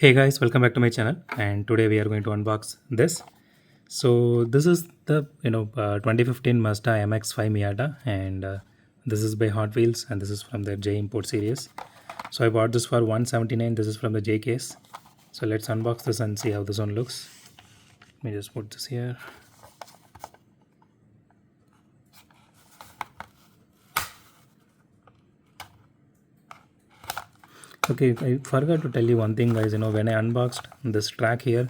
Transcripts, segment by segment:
Hey guys, welcome back to my channel. And today we are going to unbox this. So this is the 2015 Mazda MX-5 Miata, and this is by Hot Wheels, and this is from the J Import series. So I bought this for 179. This is from the J case. So let's unbox this and see how this one looks. Let me just put this here. Okay, I forgot to tell you one thing, guys. When I unboxed this track here,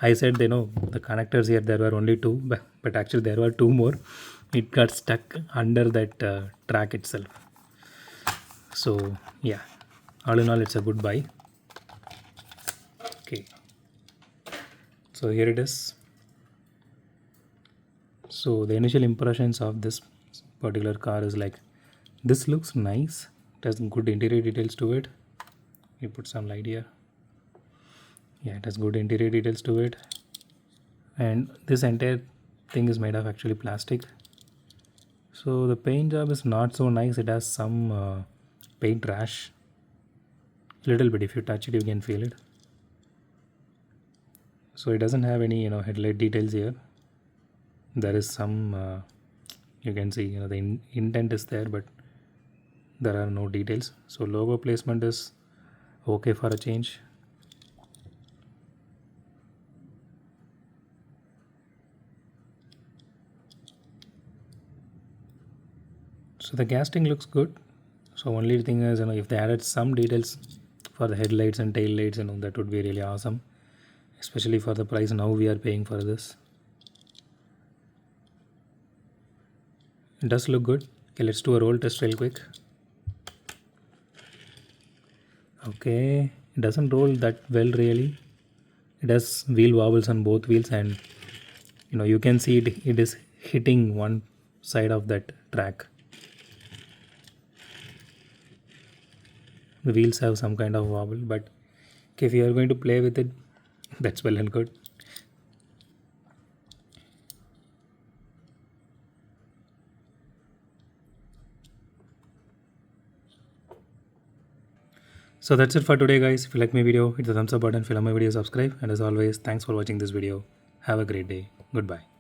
I said the connectors here there were only two, but actually there were two more. It got stuck under that track itself. So yeah, all in all, it's a good buy. Okay, so here it is. So the initial impressions of this particular car is like, this looks nice. It has good interior details to it. You put some light here. Yeah, it has good interior details to it, and this entire thing is made of actually plastic. So the paint job is not so nice. It has some paint rash, little bit. If you touch it, you can feel it. So it doesn't have any headlight details here. There is some you can see the indent is there, but there are no details. So logo placement is okay for a change. So the casting looks good. So only thing is if they added some details for the headlights and tail lights, that would be really awesome, especially for the price now we are paying for this. It does look good. Okay, let's do a roll test real quick. Okay, it doesn't roll that well really. It has wheel wobbles on both wheels, and you can see it is hitting one side of that track. The wheels have some kind of wobble, but if you are going to play with it, that's well and good. So that's it for today, guys. If you like my video, hit the thumbs up button. If you like my video, subscribe, and as always, thanks for watching this video. Have a great day. Goodbye.